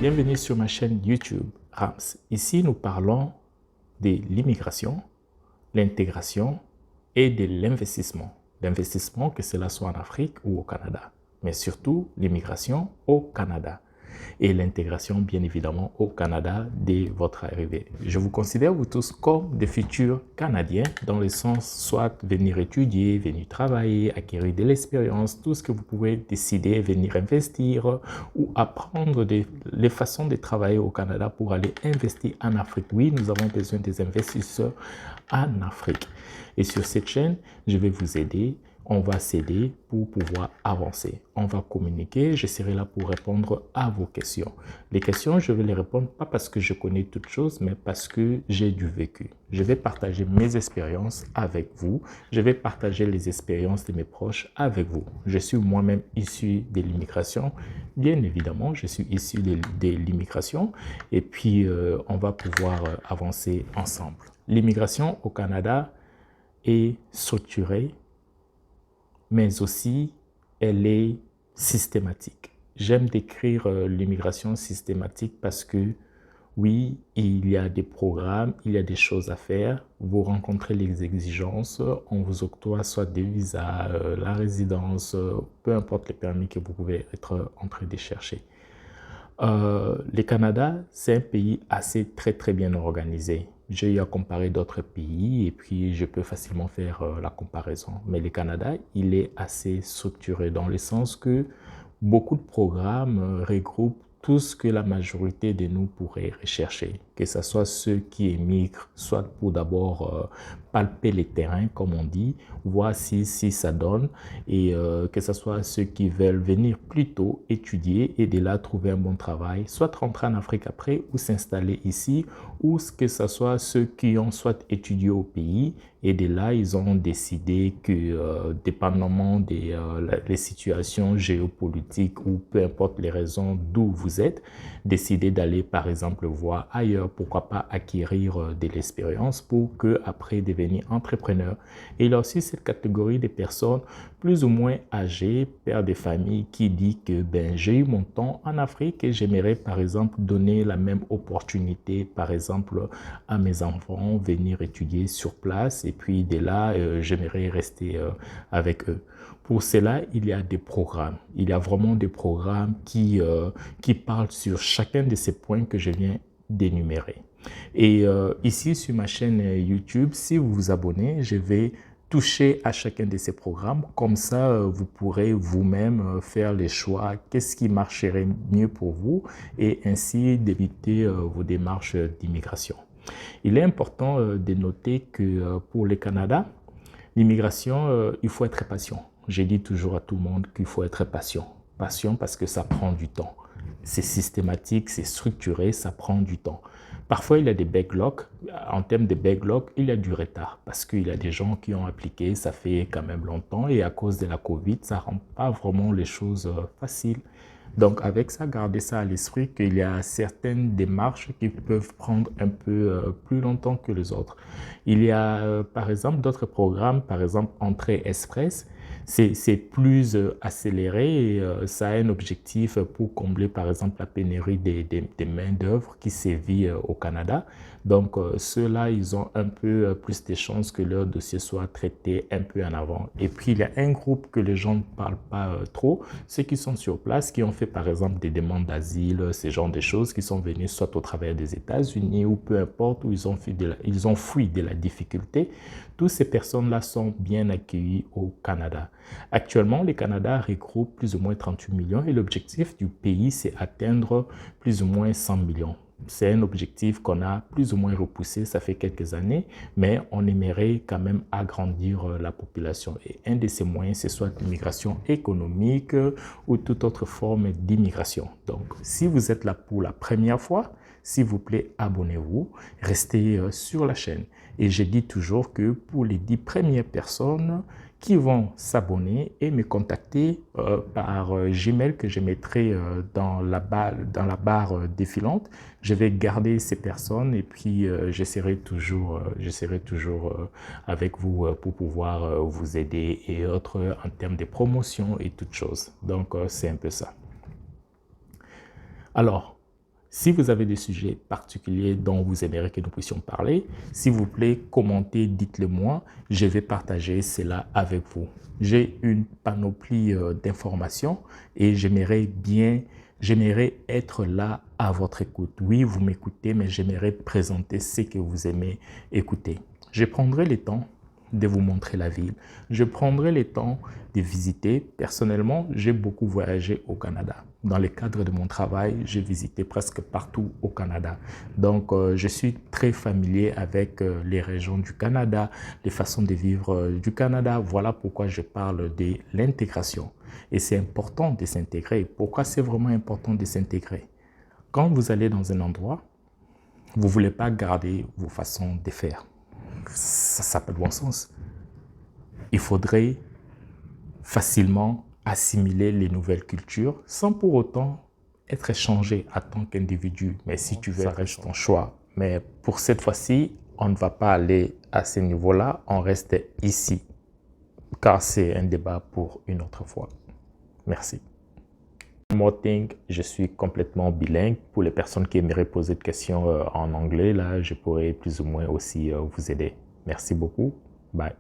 bienvenue sur ma chaîne YouTube Rams. Ici, nous parlons de l'immigration, l'intégration et de l'investissement. L'investissement, que cela soit en Afrique ou au Canada, mais surtout l'immigration au Canada et l'intégration, bien évidemment, au Canada dès votre arrivée. Je vous considère, vous tous, comme des futurs Canadiens, dans le sens soit venir étudier, venir travailler, acquérir de l'expérience, tout ce que vous pouvez décider, venir investir ou apprendre les façons de travailler au Canada pour aller investir en Afrique. Oui, nous avons besoin des investisseurs en Afrique. Et sur cette chaîne, je vais vous aider. On va s'aider pour pouvoir avancer. On va communiquer. Je serai là pour répondre à vos questions. Les questions, je vais les répondre pas parce que je connais toutes choses, mais parce que j'ai du vécu. Je vais partager mes expériences avec vous. Je vais partager les expériences de mes proches avec vous. Je suis moi-même issu de l'immigration. Bien évidemment, je suis issu de l'immigration. Et puis, on va pouvoir avancer ensemble. L'immigration au Canada est structurée, mais aussi elle est systématique. J'aime décrire l'immigration systématique parce que oui, il y a des programmes, il y a des choses à faire. Vous rencontrez les exigences, on vous octroie soit des visas, la résidence, peu importe les permis que vous pouvez être en train de chercher. Le Canada, c'est un pays assez très bien organisé. J'ai eu à comparer d'autres pays et puis je peux facilement faire la comparaison. Mais le Canada, il est assez structuré dans le sens que beaucoup de programmes regroupent tout ce que la majorité de nous pourrait rechercher, que ce soit ceux qui émigrent, soit pour d'abord palper les terrains, comme on dit, voir si ça donne, et que ce soit ceux qui veulent venir plutôt étudier et de là trouver un bon travail, soit rentrer en Afrique après ou s'installer ici, ou que ce soit ceux qui ont soit étudié au pays et de là, ils ont décidé que, dépendamment des situations géopolitiques ou peu importe les raisons d'où vous êtes, décider d'aller, par exemple, voir ailleurs, pourquoi pas acquérir de l'expérience pour que après devenir entrepreneur. Et il y a aussi cette catégorie de personnes plus ou moins âgées, pères de famille, qui dit que j'ai eu mon temps en Afrique et j'aimerais, par exemple, donner la même opportunité, par exemple, à mes enfants, venir étudier sur place et puis de là, j'aimerais rester avec eux. Pour cela, il y a des programmes. Il y a vraiment des programmes qui parlent sur chacun de ces points que je viens d'énumérer. Et ici, sur ma chaîne YouTube, si vous vous abonnez, je vais toucher à chacun de ces programmes. Comme ça, vous pourrez vous-même faire les choix. Qu'est-ce qui marcherait mieux pour vous et ainsi d'éviter vos démarches d'immigration. Il est important de noter que pour le Canada, l'immigration, il faut être patient. Je dis toujours à tout le monde qu'il faut être patient. Patient parce que ça prend du temps. C'est systématique, c'est structuré, ça prend du temps. Parfois, il y a des backlogs. En termes de backlog, il y a du retard parce qu'il y a des gens qui ont appliqué, ça fait quand même longtemps et à cause de la COVID, ça ne rend pas vraiment les choses faciles. Donc, avec ça, gardez ça à l'esprit qu'il y a certaines démarches qui peuvent prendre un peu plus longtemps que les autres. Il y a, par exemple, d'autres programmes, par exemple, Entrée Express. C'est plus accéléré et ça a un objectif pour combler, par exemple, la pénurie des main-d'œuvre qui sévit au Canada. Donc, ceux-là, ils ont un peu plus de chances que leur dossier soit traité un peu en avant. Et puis, il y a un groupe que les gens ne parlent pas trop, ceux qui sont sur place, qui ont fait, par exemple, des demandes d'asile, ce genre de choses, qui sont venus soit au travers des États-Unis ou peu importe, où ils ont fui de la difficulté. Toutes ces personnes-là sont bien accueillies au Canada. Actuellement, le Canada regroupe plus ou moins 38 millions et l'objectif du pays, c'est atteindre plus ou moins 100 millions. C'est un objectif qu'on a plus ou moins repoussé, ça fait quelques années, mais on aimerait quand même agrandir la population. Et un de ces moyens, c'est soit l'immigration économique ou toute autre forme d'immigration. Donc, si vous êtes là pour la première fois, s'il vous plaît, abonnez-vous, restez sur la chaîne. Et je dis toujours que pour les 10 premières personnes qui vont s'abonner et me contacter par Gmail que je mettrai dans la barre défilante, je vais garder ces personnes et puis je serai toujours avec vous pour pouvoir vous aider et autres en termes de promotion et toutes choses. Donc, c'est un peu ça. Alors, Si vous avez des sujets particuliers dont vous aimeriez que nous puissions parler, s'il vous plaît, commentez, dites-le moi. Je vais partager cela avec vous. J'ai une panoplie d'informations et j'aimerais être là à votre écoute. Oui, vous m'écoutez, mais j'aimerais présenter ce que vous aimez écouter. Je prendrai le temps de vous montrer la ville. Je prendrai le temps de visiter. Personnellement, j'ai beaucoup voyagé au Canada. Dans le cadre de mon travail, j'ai visité presque partout au Canada. Donc, je suis très familier avec les régions du Canada, les façons de vivre du Canada. Voilà pourquoi je parle de l'intégration. Et c'est important de s'intégrer. Pourquoi c'est vraiment important de s'intégrer? Quand vous allez dans un endroit, vous ne voulez pas garder vos façons de faire. Ça n'a pas de bon sens. Il faudrait facilement assimiler les nouvelles cultures sans pour autant être échangé en tant qu'individu. Mais si tu veux, ça reste ton choix. Mais pour cette fois-ci, on ne va pas aller à ce niveau-là, on reste ici. Car c'est un débat pour une autre fois. Merci. One more thing, je suis complètement bilingue. Pour les personnes qui aimeraient poser des questions en anglais, là, je pourrais plus ou moins aussi vous aider. Merci beaucoup. Bye.